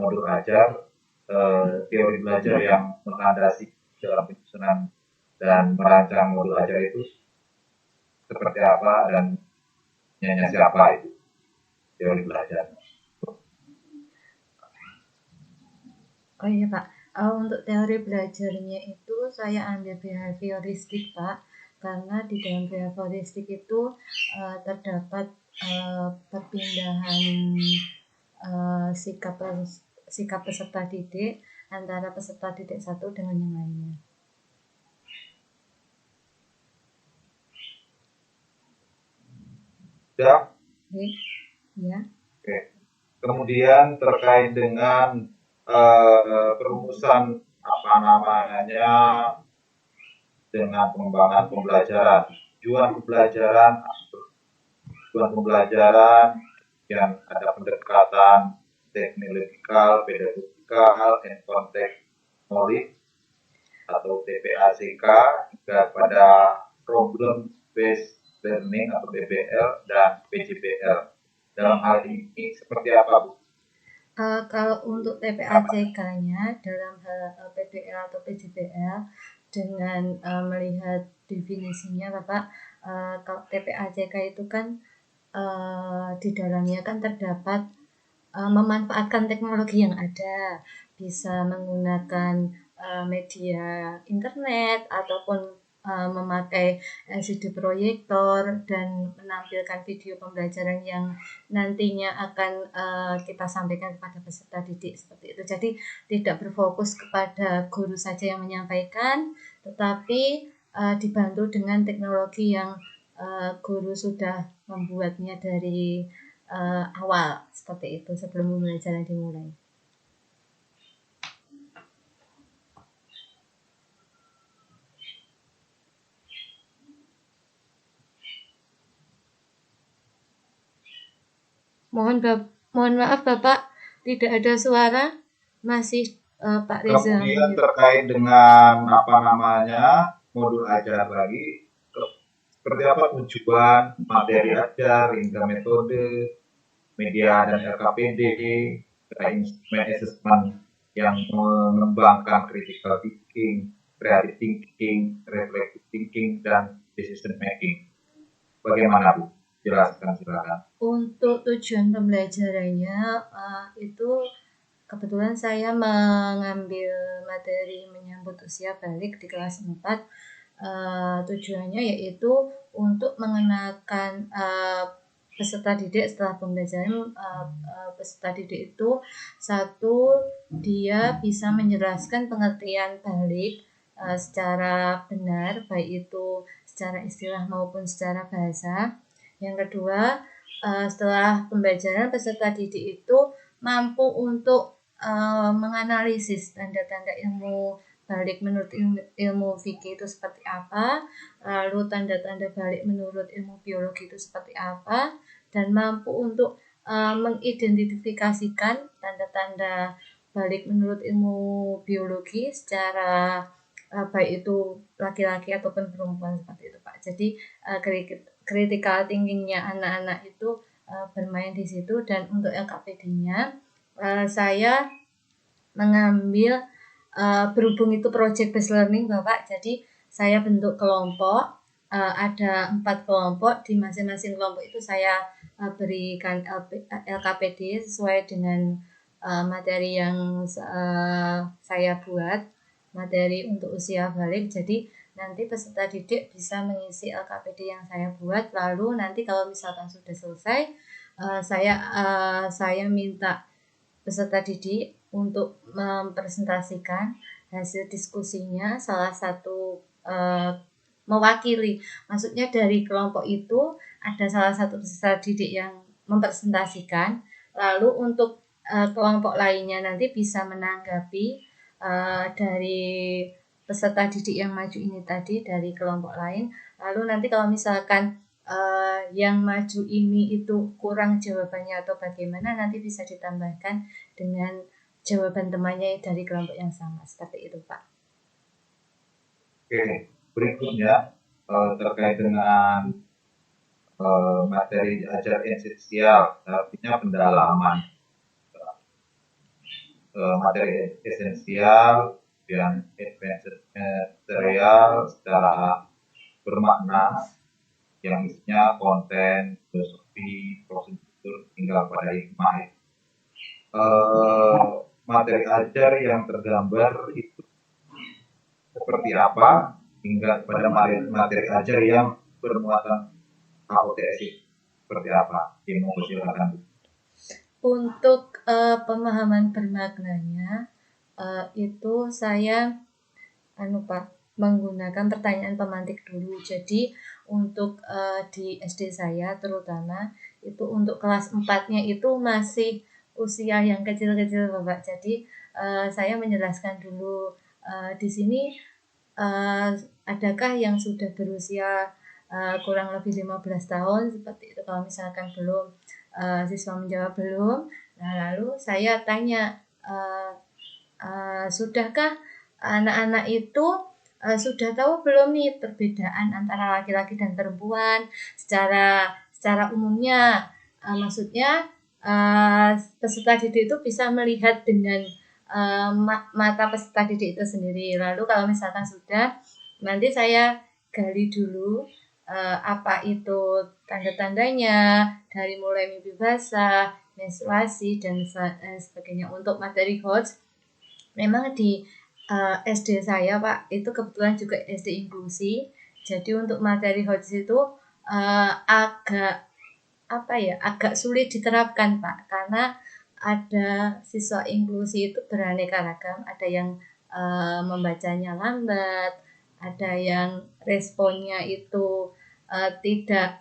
modul ajar, teori belajar yang melandasi dalam penyusunan dan merancang modul ajar itu seperti apa dan nyanyi siapa itu teori belajar. Oh iya Pak, untuk teori belajarnya itu saya ambil behavioristik Pak, karena di dalam behavioristik itu terdapat perpindahan sikap peserta didik antara peserta didik satu dengan yang lainnya. Ya. Ya. Oke. Kemudian terkait dengan perumusan dengan pengembangan pembelajaran, tujuan pembelajaran yang ada pendekatan teknologikal, pedagogikal, and context knowledge atau TPACK kepada problem based learning atau PBL dan PJBL. Dalam hal ini seperti apa, Bu? Kalau untuk TPACK-nya dalam hal PBL atau PJBL dengan melihat definisinya Bapak, kalau TPACK itu kan di dalamnya kan terdapat memanfaatkan teknologi yang ada, bisa menggunakan media internet ataupun memakai LCD proyektor dan menampilkan video pembelajaran yang nantinya akan kita sampaikan kepada peserta didik seperti itu. Jadi tidak berfokus kepada guru saja yang menyampaikan, tetapi dibantu dengan teknologi yang guru sudah membuatnya dari awal seperti itu sebelum pembelajaran dimulai. Mohon maaf Bapak, tidak ada suara, masih Pak Reza. Kemudian terkait dengan modul ajar lagi, seperti apa tujuan materi ajar hingga metode, media dan LKPD, instrumen assessment yang mengembangkan critical thinking, creative thinking, reflective thinking, dan decision making. Bagaimana Bu? Jelaskan silakan. Untuk tujuan pembelajarannya itu kebetulan saya mengambil materi menyambut usia balik di kelas 4. Tujuannya yaitu untuk mengenalkan peserta didik setelah pembelajaran. Peserta didik itu satu, dia bisa menjelaskan pengertian balik secara benar, baik itu secara istilah maupun secara bahasa. Yang kedua, setelah pembelajaran peserta didik itu mampu untuk menganalisis tanda-tanda ilmu balik menurut ilmu fikih itu seperti apa, lalu tanda-tanda balik menurut ilmu biologi itu seperti apa, dan mampu untuk mengidentifikasikan tanda-tanda balik menurut ilmu biologi secara baik itu laki-laki ataupun perempuan seperti itu Pak. Jadi critical thinking-nya anak-anak itu bermain di situ. Dan untuk LKPD-nya saya mengambil berhubung itu project based learning Bapak, jadi saya bentuk kelompok, ada 4 kelompok, di masing-masing kelompok itu saya berikan LKPD sesuai dengan materi yang saya buat, materi untuk usia balik. Jadi nanti peserta didik bisa mengisi LKPD yang saya buat, lalu nanti kalau misalkan sudah selesai, saya minta peserta didik untuk mempresentasikan hasil diskusinya, salah satu mewakili, maksudnya dari kelompok itu ada salah satu peserta didik yang mempresentasikan, lalu untuk kelompok lainnya nanti bisa menanggapi dari peserta didik yang maju ini tadi dari kelompok lain. Lalu nanti kalau misalkan yang maju ini itu kurang jawabannya atau bagaimana, nanti bisa ditambahkan dengan jawaban temannya dari kelompok yang sama, seperti itu Pak. Oke, berikutnya terkait dengan materi ajar esensial, artinya pendalaman. materi esensial dan advanced material secara bermakna yang isinya konten, filosofi, prosedur, hingga pada hikmah. Materi ajar yang tergambar itu seperti apa hingga pada materi ajar yang bermuatan HOTS seperti apa? Yang mau silakan. Untuk pemahaman bermaknanya itu saya menggunakan pertanyaan pemantik dulu. Jadi untuk di SD saya terutama itu untuk kelas 4-nya itu masih usia yang kecil-kecil Bapak. Jadi saya menjelaskan dulu di sini adakah yang sudah berusia kurang lebih 15 tahun seperti itu. Kalau misalkan belum, siswa menjawab belum. Nah, lalu saya tanya, sudahkah anak-anak itu sudah tahu belum nih perbedaan antara laki-laki dan perempuan secara umumnya? Maksudnya peserta didik itu bisa melihat dengan mata peserta didik itu sendiri. Lalu kalau misalkan sudah, nanti saya gali dulu apa itu tanda-tandanya dari mulai mimpi basah, menstruasi dan sebagainya. Untuk materi HOTS memang di SD saya Pak itu kebetulan juga SD inklusi. Jadi untuk materi HOTS itu agak sulit diterapkan Pak, karena ada siswa inklusi itu beraneka ragam, ada yang membacanya lambat, ada yang responnya itu tidak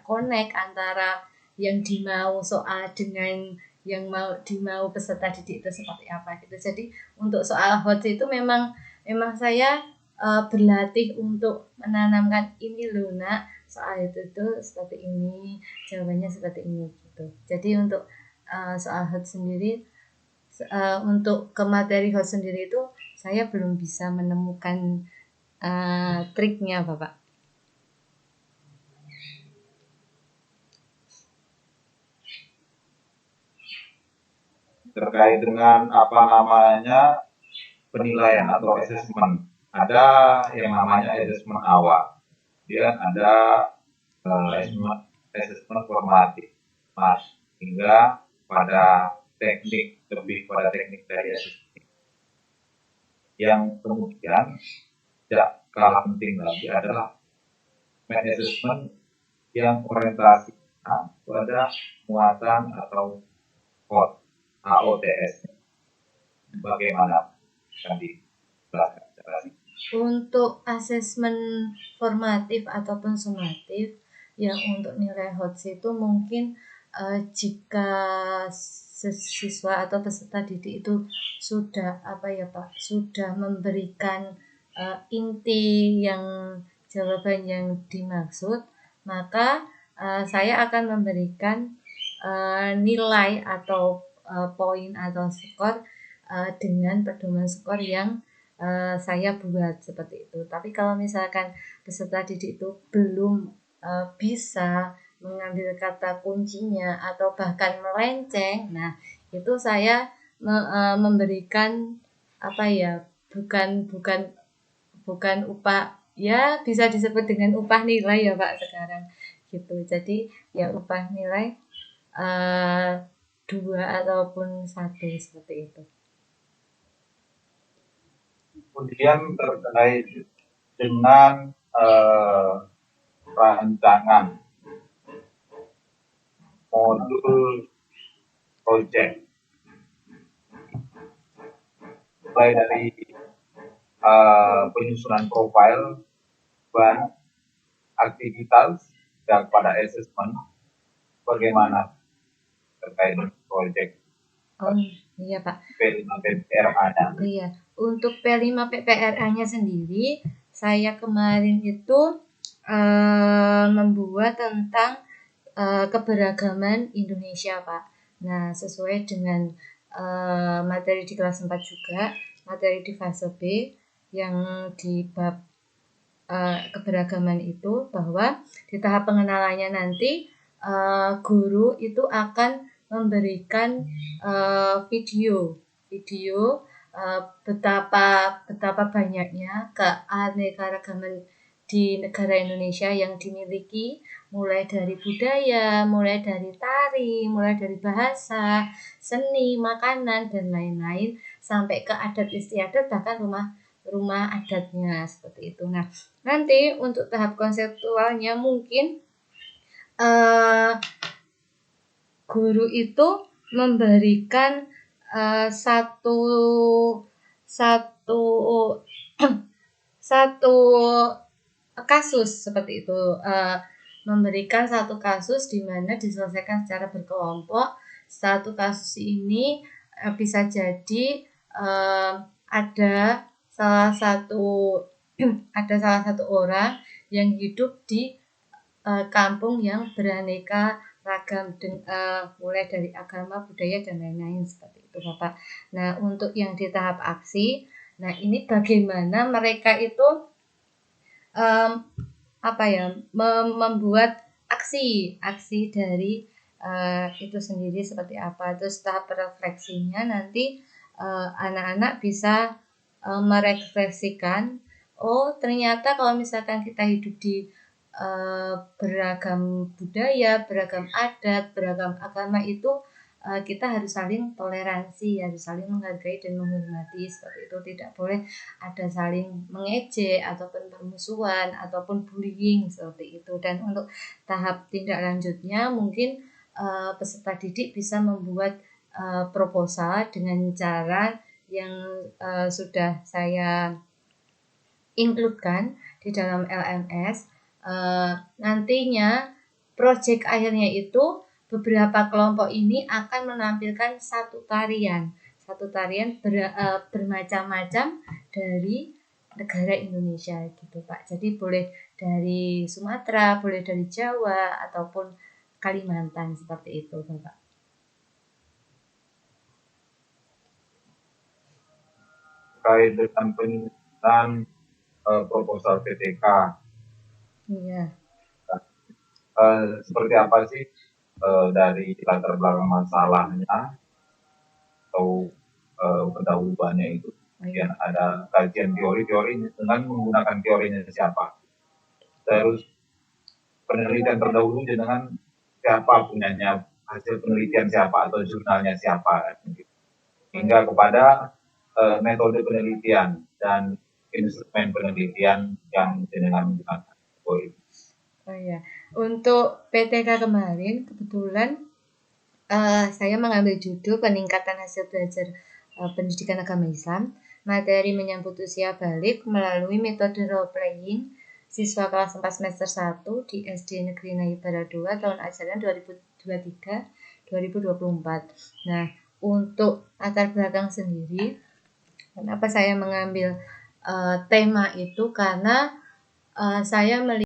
connect antara yang dimau soal dengan yang dimau peserta didik itu seperti apa gitu. Jadi untuk soal HOTS itu memang saya berlatih untuk menanamkan ini loh nak, soal itu seperti ini, jawabannya seperti ini gitu. Jadi untuk soal HOTS sendiri, untuk ke materi HOTS sendiri itu saya belum bisa menemukan triknya Bapak. Terkait dengan penilaian atau assessment, ada yang namanya assessment awal, kemudian ada assessment formatif, hingga pada lebih pada teknik dari assessment. Yang kemudian tidak kalah penting lagi adalah assessment yang orientasi pada muatan atau HOTS. Bagaimana tadi? Untuk asesmen formatif ataupun sumatif yang untuk nilai HOTS itu mungkin jika siswa atau peserta didik itu sudah sudah memberikan inti yang jawaban yang dimaksud, maka saya akan memberikan nilai atau poin atau skor dengan pedoman skor yang saya buat seperti itu. Tapi kalau misalkan peserta didik itu belum bisa mengambil kata kuncinya atau bahkan melenceng, nah itu saya memberikan bukan upah, ya bisa disebut dengan upah nilai ya Pak sekarang gitu. Jadi ya upah nilai 2 ataupun 1 seperti itu. Kemudian terkait dengan rancangan modul project, mulai dari penyusunan profil, bahan, aktivitas, dan pada assessment, bagaimana terkait dengan project? Oh iya Pak. P5PPRA-nya. Iya, untuk P5PPRA-nya sendiri, saya kemarin itu membuat tentang keberagaman Indonesia Pak. Nah, sesuai dengan materi di kelas 4 juga, materi di fase B yang di bab keberagaman itu, bahwa di tahap pengenalannya nanti guru itu akan memberikan video betapa banyaknya keanekaragaman di negara Indonesia yang dimiliki, mulai dari budaya, mulai dari tari, mulai dari bahasa, seni, makanan, dan lain-lain, sampai ke adat istiadat, bahkan rumah adatnya seperti itu. Nah, nanti untuk tahap konseptualnya mungkin guru itu memberikan satu kasus seperti itu, memberikan satu kasus di mana diselesaikan secara berkelompok. Satu kasus ini bisa jadi ada salah satu orang yang hidup di kampung yang beraneka ragam, mulai dari agama, budaya, dan lain-lain seperti itu, Bapak. Nah, untuk yang di tahap aksi, nah ini bagaimana mereka itu membuat aksi dari itu sendiri seperti apa. Terus tahap refleksinya nanti anak-anak bisa merefleksikan, oh ternyata kalau misalkan kita hidup di beragam budaya, beragam adat, beragam agama itu kita harus saling toleransi, harus saling menghargai dan menghormati seperti itu. Tidak boleh ada saling mengejek ataupun permusuhan ataupun bullying seperti itu. Dan untuk tahap tindak lanjutnya mungkin peserta didik bisa membuat proposal dengan cara yang sudah saya include-kan di dalam LMS. Nantinya proyek akhirnya itu beberapa kelompok ini akan menampilkan satu tarian bermacam-macam dari negara Indonesia gitu, Pak. Jadi boleh dari Sumatera, boleh dari Jawa ataupun Kalimantan seperti itu, Bapak. Terkait dengan penyusunan proposal PTK. Iya. Seperti apa sih dari latar belakang masalahnya atau pendahuluannya itu? Kemudian ada kajian teori dengan menggunakan teorinya siapa. Terus penelitian terdahulu dengan siapa punyanya, hasil penelitian siapa atau jurnalnya siapa. Hingga kepada metode penelitian dan instrumen penelitian yang dengan menggunakan teori. Oh ya, untuk PTK kemarin kebetulan saya mengambil judul peningkatan hasil belajar pendidikan agama Islam, materi menyambut usia balik melalui metode role playing siswa kelas 4 semester 1 di SD Negeri Nayibara 2 tahun ajaran 2023-2024. Nah, untuk latar belakang sendiri, kenapa saya mengambil tema itu, karena saya melihat